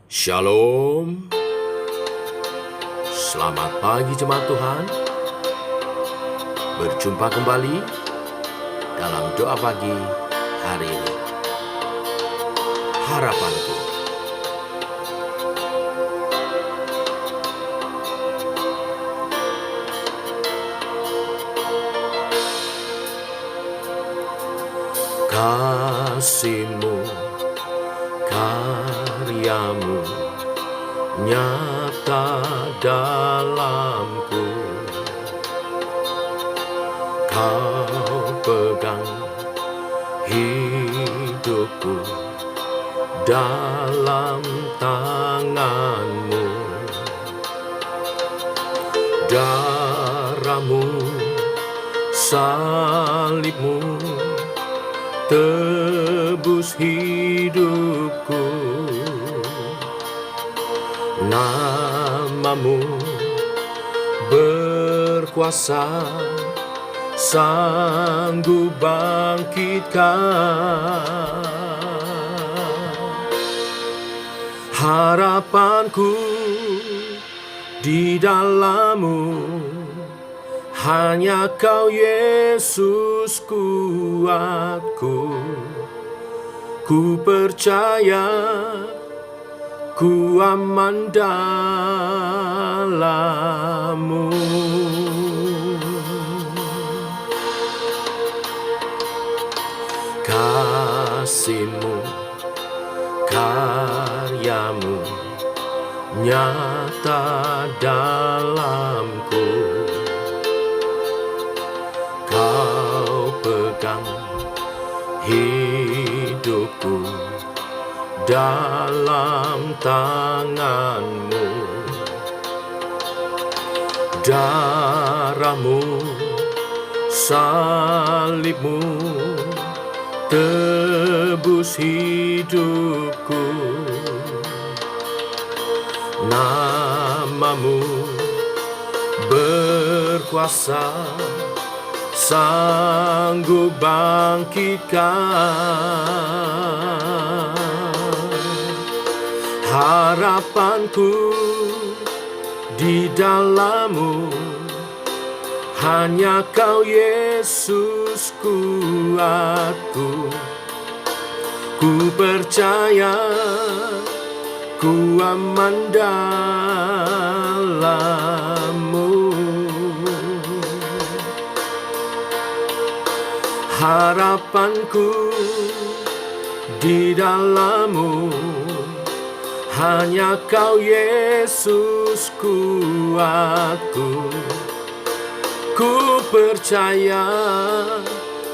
Shalom. Selamat pagi jemaat Tuhan. Berjumpa kembali dalam doa pagi hari ini. Harapanku. Kasih-Mu, karya-Mu nyata dalamku. Kau pegang hidupku dalam tangan-Mu. Darah-Mu, salib-Mu tebus hidupku. Nama-Mu berkuasa, sanggup bangkitkan. Harapanku di dalam-Mu, hanya Kau Yesus kuatku. Ku percaya, ku aman dalam-Mu. Kasih-Mu, karya-Mu nyata dalamku. Kau pegang hidupku dalam tangan-Mu. Darah-Mu, salib-Mu tebus hidupku. Nama-Mu berkuasa, sanggup bangkitkan. Harapanku di dalam-Mu, hanya Kau Yesus kuatku. Ku percaya, ku aman dalam-Mu. Harapanku di dalam-Mu, hanya Kau Yesus kuatku. Ku percaya,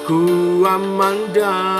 ku aman dalam-Mu.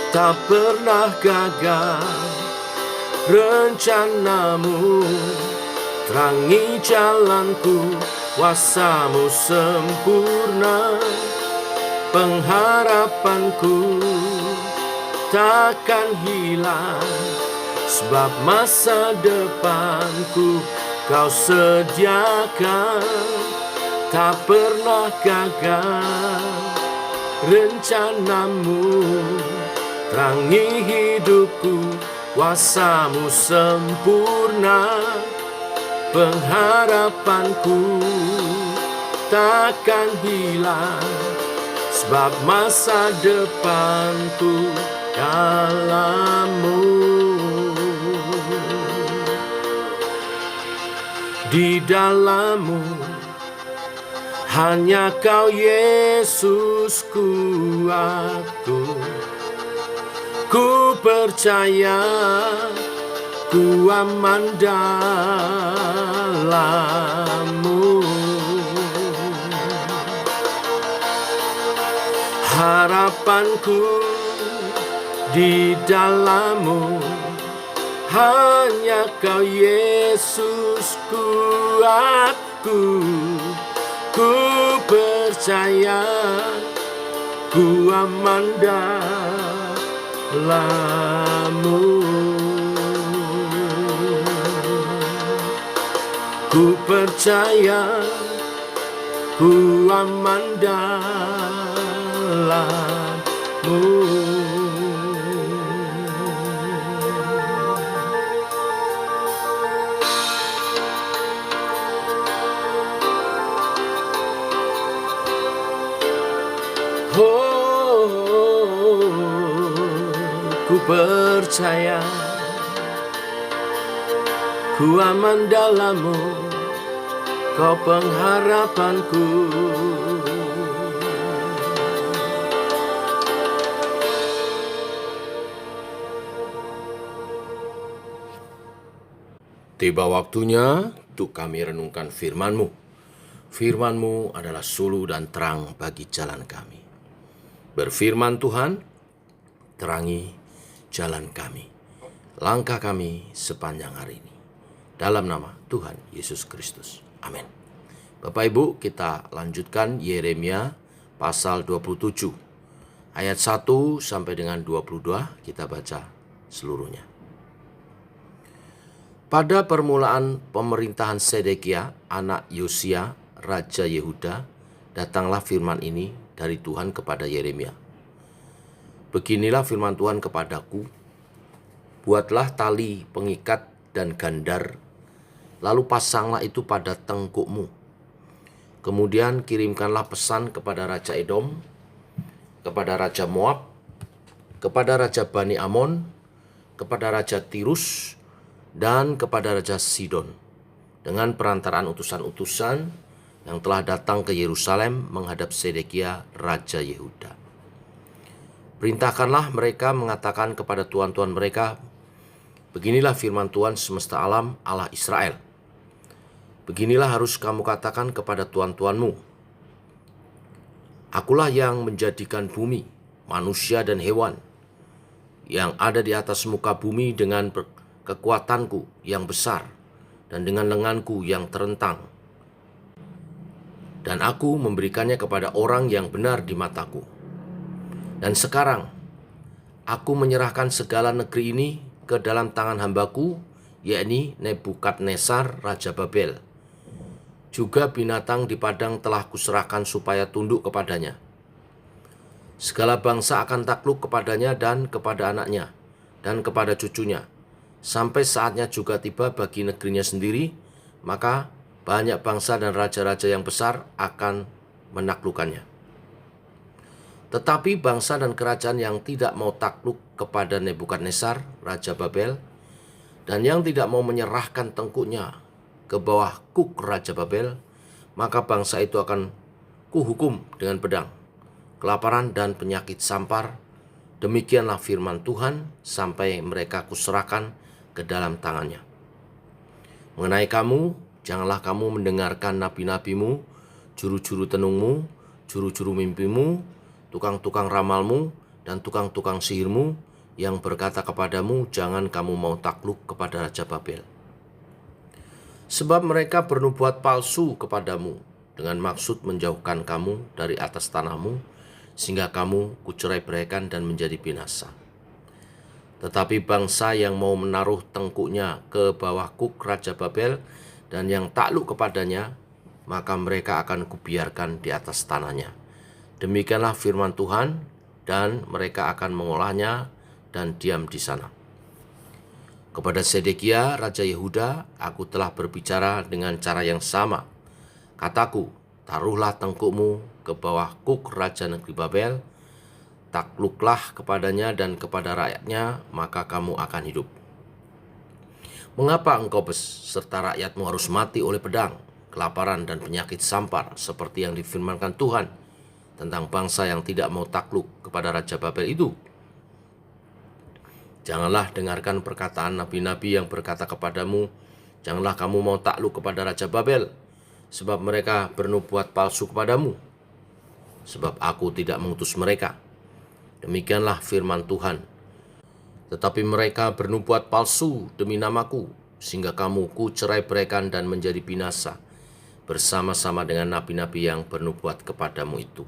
Tak pernah gagal rencana-Mu, terangi jalanku, kuasa-Mu sempurna. Pengharapanku takkan hilang, sebab masa depanku Kau sediakan. Tak pernah gagal rencana-Mu, terangi hidupku, kuasa-Mu sempurna. Pengharapanku takkan hilang, sebab masa depanku dalam-Mu. Di dalam-Mu, hanya Kau Yesus kuatku. Ku percaya, ku aman dalam-Mu. Harapanku di dalam-Mu, Hanya Kau Yesus kuatku, ku percaya, ku aman dalam-Mu. Ku percaya, ku aman dalam-Mu. Oh, ku percaya, ku aman dalam-Mu, Kau pengharapanku. Tiba waktunya untuk kami renungkan firman-Mu. Firman-Mu adalah suluh dan terang bagi jalan kami. Berfirman Tuhan, terangi jalan kami, langkah kami sepanjang hari ini. Dalam nama Tuhan Yesus Kristus. Amin. Bapak Ibu, kita lanjutkan Yeremia pasal 27. Ayat 1 sampai dengan 22 kita baca seluruhnya. Pada permulaan pemerintahan Sedekia, anak Yosia, Raja Yehuda, datanglah firman ini dari Tuhan kepada Yeremia. Beginilah firman Tuhan kepadaku, buatlah tali pengikat dan gandar, lalu pasanglah itu pada tengkukmu. Kemudian kirimkanlah pesan kepada Raja Edom, kepada Raja Moab, kepada Raja Bani Amon, kepada Raja Tirus, dan kepada Raja Sidon, dengan perantaraan utusan-utusan yang telah datang ke Yerusalem menghadap Sedekia, Raja Yehuda. Perintahkanlah mereka mengatakan kepada tuan-tuan mereka, beginilah firman Tuhan semesta alam, Allah Israel. Beginilah harus kamu katakan kepada tuan-tuanmu. Akulah yang menjadikan bumi, manusia dan hewan, yang ada di atas muka bumi dengan kekuatanku yang besar, dan dengan lenganku yang terentang. Dan aku memberikannya kepada orang yang benar di mataku. Dan sekarang, aku menyerahkan segala negeri ini ke dalam tangan hambaku, yakni Nebukadnezar, Raja Babel. Juga binatang di padang telah kuserahkan supaya tunduk kepadanya. Segala bangsa akan takluk kepadanya dan kepada anaknya, dan kepada cucunya. Sampai saatnya juga tiba bagi negerinya sendiri, maka banyak bangsa dan raja-raja yang besar akan menaklukkannya. Tetapi bangsa dan kerajaan yang tidak mau takluk kepada Nebukadnezar, Raja Babel, dan yang tidak mau menyerahkan tengkuknya ke bawah kuk Raja Babel, maka bangsa itu akan kuhukum dengan pedang, kelaparan dan penyakit sampar. Demikianlah firman Tuhan, sampai mereka kuserahkan ke dalam tangannya. Mengenai kamu, janganlah kamu mendengarkan nabi-nabimu, juru-juru tenungmu, juru-juru mimpimu, tukang-tukang ramalmu, dan tukang-tukang sihirmu yang berkata kepadamu, jangan kamu mau takluk kepada Raja Babel. Sebab mereka bernubuat palsu kepadamu dengan maksud menjauhkan kamu dari atas tanahmu, sehingga kamu kucerai-beraikan dan menjadi binasa. Tetapi bangsa yang mau menaruh tengkuknya ke bawah kuk Raja Babel dan yang takluk kepadanya, maka mereka akan kubiarkan di atas tanahnya. Demikianlah firman Tuhan, dan mereka akan mengolahnya dan diam di sana. Kepada Sedekia, Raja Yehuda, aku telah berbicara dengan cara yang sama. Kataku, taruhlah tengkukmu ke bawah kuk Raja Negeri Babel, takluklah kepadanya dan kepada rakyatnya, maka kamu akan hidup. Mengapa engkau beserta rakyatmu harus mati oleh pedang, kelaparan, dan penyakit sampar, seperti yang difirmankan Tuhan tentang bangsa yang tidak mau takluk kepada Raja Babel itu? Janganlah dengarkan perkataan nabi-nabi yang berkata kepadamu, janganlah kamu mau takluk kepada Raja Babel, sebab mereka bernubuat palsu kepadamu. Sebab aku tidak mengutus mereka. Demikianlah firman Tuhan. Tetapi mereka bernubuat palsu demi namaku, sehingga kamu kucerai-beraikan dan menjadi binasa, bersama-sama dengan nabi-nabi yang bernubuat kepadamu itu.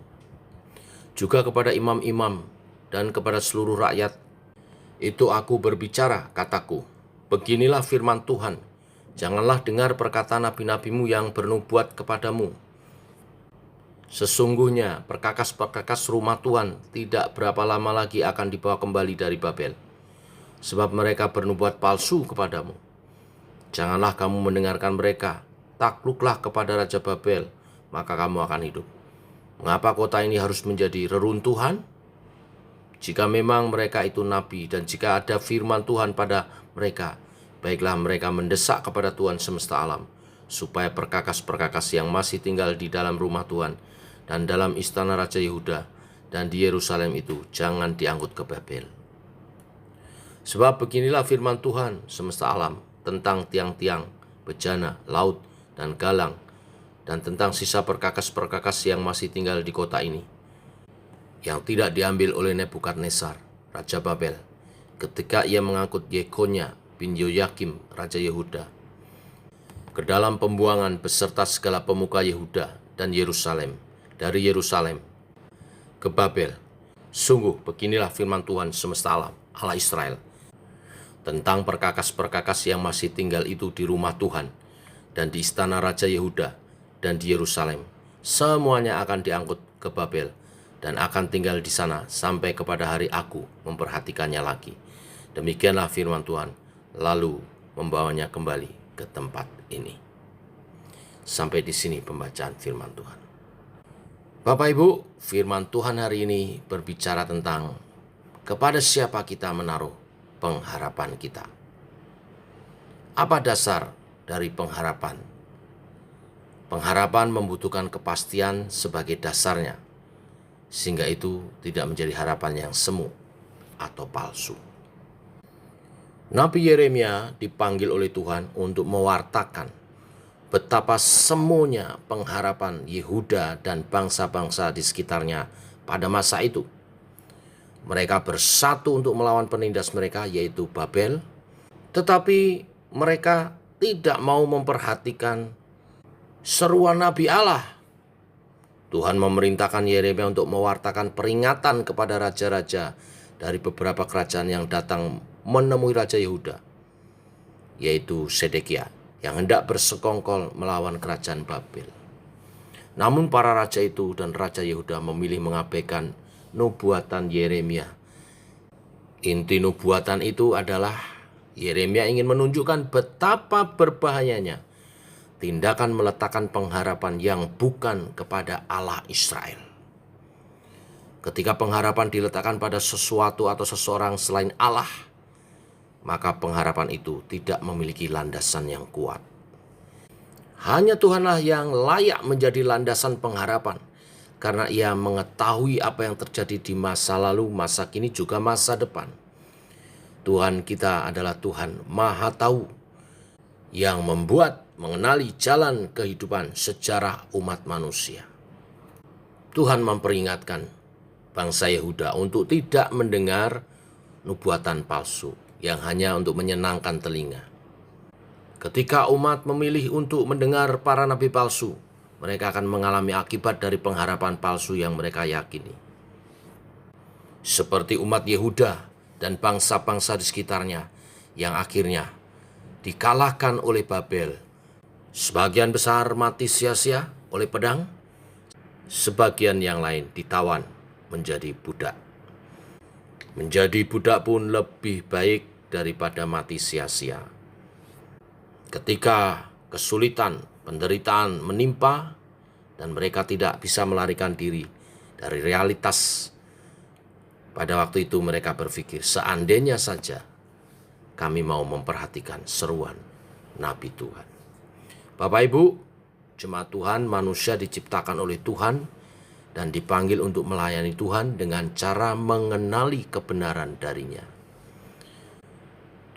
Juga kepada imam-imam dan kepada seluruh rakyat, itu aku berbicara, kataku, beginilah firman Tuhan, janganlah dengar perkataan nabi-nabimu yang bernubuat kepadamu. Sesungguhnya perkakas-perkakas rumah Tuhan tidak berapa lama lagi akan dibawa kembali dari Babel, sebab mereka bernubuat palsu kepadamu. Janganlah kamu mendengarkan mereka, takluklah kepada Raja Babel, maka kamu akan hidup. Mengapa kota ini harus menjadi reruntuhan? Jika memang mereka itu nabi dan jika ada firman Tuhan pada mereka, baiklah mereka mendesak kepada Tuhan semesta alam, supaya perkakas-perkakas yang masih tinggal di dalam rumah Tuhan dan dalam istana Raja Yehuda dan di Yerusalem itu jangan diangkut ke Babel. Sebab beginilah firman Tuhan semesta alam tentang tiang-tiang, bejana, laut, dan galang, dan tentang sisa perkakas-perkakas yang masih tinggal di kota ini, yang tidak diambil oleh Nebukadnezar, Raja Babel, ketika ia mengangkut Yekonya bin Yoyakim, Raja Yehuda, ke dalam pembuangan beserta segala pemuka Yehuda dan Yerusalem, dari Yerusalem ke Babel. Sungguh beginilah firman Tuhan semesta alam, Allah Israel, tentang perkakas-perkakas yang masih tinggal itu di rumah Tuhan dan di istana Raja Yehuda dan di Yerusalem. Semuanya akan diangkut ke Babel dan akan tinggal di sana sampai kepada hari aku memperhatikannya lagi. Demikianlah firman Tuhan, lalu membawanya kembali ke tempat ini. Sampai di sini pembacaan firman Tuhan. Bapak Ibu, firman Tuhan hari ini berbicara tentang kepada siapa kita menaruh pengharapan kita. Apa dasar dari pengharapan? Pengharapan membutuhkan kepastian sebagai dasarnya, sehingga itu tidak menjadi harapan yang semu atau palsu. Nabi Yeremia dipanggil oleh Tuhan untuk mewartakan betapa semuanya pengharapan Yehuda dan bangsa-bangsa di sekitarnya pada masa itu. Mereka bersatu untuk melawan penindas mereka, yaitu Babel, tetapi mereka tidak mau memperhatikan seruan Nabi Allah. Tuhan memerintahkan Yeremia untuk mewartakan peringatan kepada raja-raja dari beberapa kerajaan yang datang menemui Raja Yehuda, yaitu Sedekia, yang hendak bersekongkol melawan kerajaan Babel. Namun para raja itu dan Raja Yehuda memilih mengabaikan nubuatan Yeremia. Inti nubuatan itu adalah Yeremia ingin menunjukkan betapa berbahayanya tindakan meletakkan pengharapan yang bukan kepada Allah Israel. Ketika pengharapan diletakkan pada sesuatu atau seseorang selain Allah, maka pengharapan itu tidak memiliki landasan yang kuat. Hanya Tuhanlah yang layak menjadi landasan pengharapan, karena Ia mengetahui apa yang terjadi di masa lalu, masa kini, juga masa depan. Tuhan kita adalah Tuhan Maha Tahu, yang mengenali jalan kehidupan sejarah umat manusia. Tuhan memperingatkan bangsa Yehuda untuk tidak mendengar nubuatan palsu yang hanya untuk menyenangkan telinga. Ketika umat memilih untuk mendengar para nabi palsu, mereka akan mengalami akibat dari pengharapan palsu yang mereka yakini. Seperti umat Yehuda dan bangsa-bangsa di sekitarnya yang akhirnya dikalahkan oleh Babel. Sebagian besar mati sia-sia oleh pedang, sebagian yang lain ditawan menjadi budak. Menjadi budak pun lebih baik daripada mati sia-sia. Ketika kesulitan, penderitaan menimpa, dan mereka tidak bisa melarikan diri dari realitas, pada waktu itu mereka berpikir, seandainya saja kami mau memperhatikan seruan Nabi Tuhan. Bapak Ibu, jemaat Tuhan, manusia diciptakan oleh Tuhan dan dipanggil untuk melayani Tuhan dengan cara mengenali kebenaran darinya.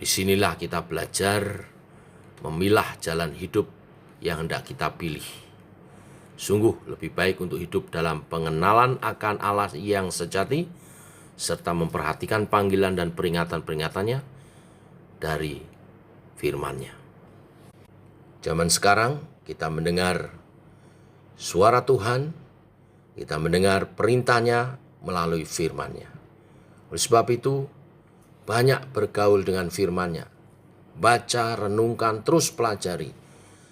Disinilah kita belajar memilah jalan hidup yang hendak kita pilih. Sungguh lebih baik untuk hidup dalam pengenalan akan Allah yang sejati, serta memperhatikan panggilan dan peringatan-peringatannya dari firman-Nya. Zaman sekarang kita mendengar suara Tuhan, kita mendengar perintah-Nya melalui firman-Nya. Oleh sebab itu, banyak bergaul dengan firman-Nya. Baca, renungkan, terus pelajari,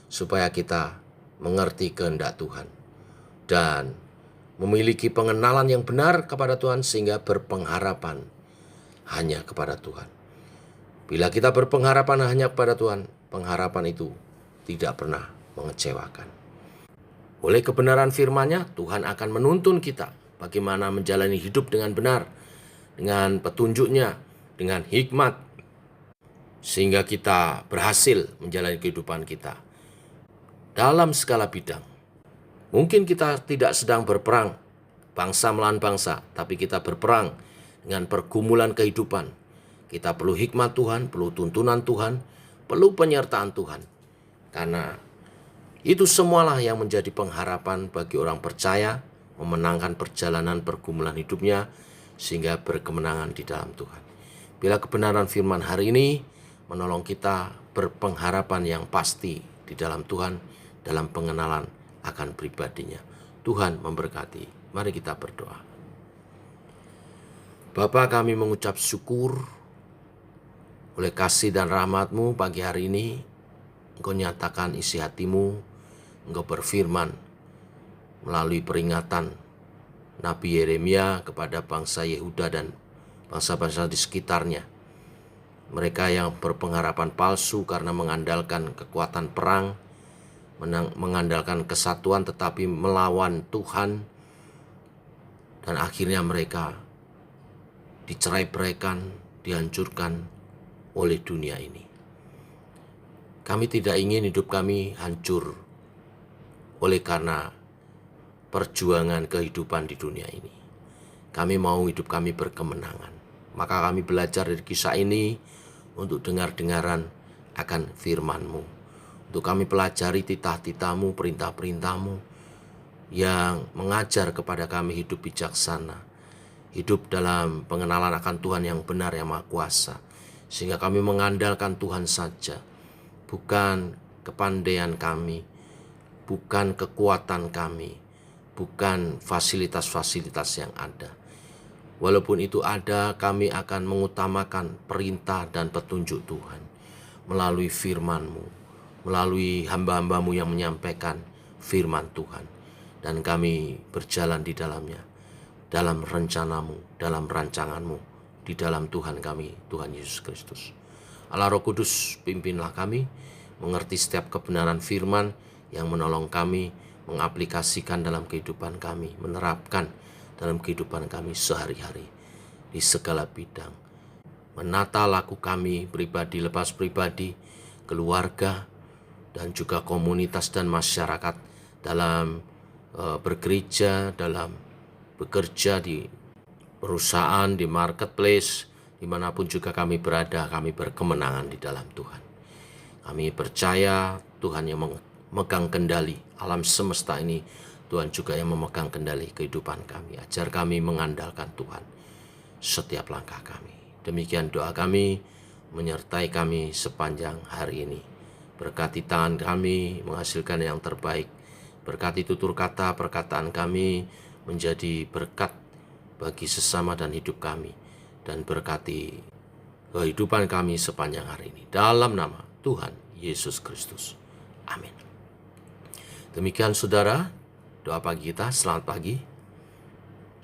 supaya kita mengerti kehendak Tuhan dan memiliki pengenalan yang benar kepada Tuhan sehingga berpengharapan hanya kepada Tuhan. Bila kita berpengharapan hanya kepada Tuhan, pengharapan itu tidak pernah mengecewakan. Oleh kebenaran firman-Nya, Tuhan akan menuntun kita bagaimana menjalani hidup dengan benar, dengan petunjuk-Nya, dengan hikmat, sehingga kita berhasil menjalani kehidupan kita dalam segala bidang. Mungkin kita tidak sedang berperang bangsa melawan bangsa, tapi kita berperang dengan pergumulan kehidupan. Kita perlu hikmat Tuhan, perlu tuntunan Tuhan, perlu penyertaan Tuhan. Karena itu semualah yang menjadi pengharapan bagi orang percaya memenangkan perjalanan pergumulan hidupnya sehingga berkemenangan di dalam Tuhan. Bila kebenaran firman hari ini menolong kita berpengharapan yang pasti di dalam Tuhan, dalam pengenalan akan pribadinya. Tuhan memberkati. Mari kita berdoa. Bapa, kami mengucap syukur oleh kasih dan rahmat-Mu pagi hari ini. Engkau nyatakan isi hati-Mu, Engkau berfirman melalui peringatan Nabi Yeremia kepada bangsa Yehuda dan bangsa-bangsa di sekitarnya. Mereka yang berpengharapan palsu karena mengandalkan kekuatan perang, mengandalkan kesatuan tetapi melawan Tuhan, dan akhirnya mereka dicerai-beraikan, dihancurkan oleh dunia ini. Kami tidak ingin hidup kami hancur oleh karena perjuangan kehidupan di dunia ini. Kami mau hidup kami berkemenangan. Maka kami belajar dari kisah ini untuk dengar-dengaran akan firman-Mu. Untuk kami pelajari titah-titah-Mu, perintah-perintah-Mu yang mengajar kepada kami hidup bijaksana, hidup dalam pengenalan akan Tuhan yang benar, yang Maha Kuasa, sehingga kami mengandalkan Tuhan saja, bukan kepandaian kami, bukan kekuatan kami, bukan fasilitas-fasilitas yang ada. Walaupun itu ada, kami akan mengutamakan perintah dan petunjuk Tuhan melalui firman-Mu, melalui hamba-hamba-Mu yang menyampaikan firman Tuhan. Dan kami berjalan di dalamnya, dalam rencana-Mu, dalam rancangan-Mu, di dalam Tuhan kami, Tuhan Yesus Kristus. Allah Roh Kudus, pimpinlah kami mengerti setiap kebenaran firman yang menolong kami mengaplikasikan dalam kehidupan kami, menerapkan dalam kehidupan kami sehari-hari di segala bidang. Menata laku kami pribadi lepas pribadi, keluarga, dan juga komunitas dan masyarakat dalam bergereja, dalam bekerja di perusahaan, di marketplace, dimanapun juga kami berada, kami berkemenangan di dalam Tuhan. Kami percaya Tuhan yang memegang kendali alam semesta ini, Tuhan juga yang memegang kendali kehidupan kami. Ajar kami mengandalkan Tuhan setiap langkah kami. Demikian doa kami, menyertai kami sepanjang hari ini. Berkati tangan kami menghasilkan yang terbaik. Berkati tutur kata perkataan kami menjadi berkat bagi sesama dan hidup kami. Dan berkati kehidupan kami sepanjang hari ini. Dalam nama Tuhan Yesus Kristus. Amin. Demikian saudara, doa pagi kita. Selamat pagi,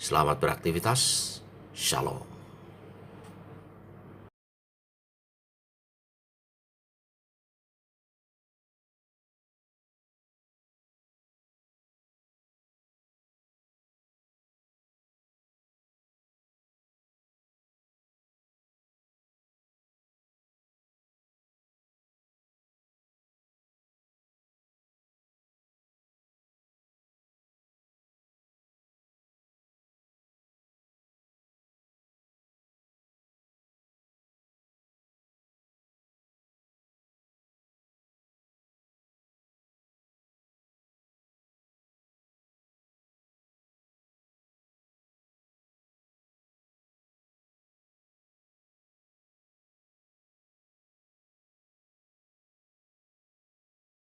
selamat beraktivitas, shalom.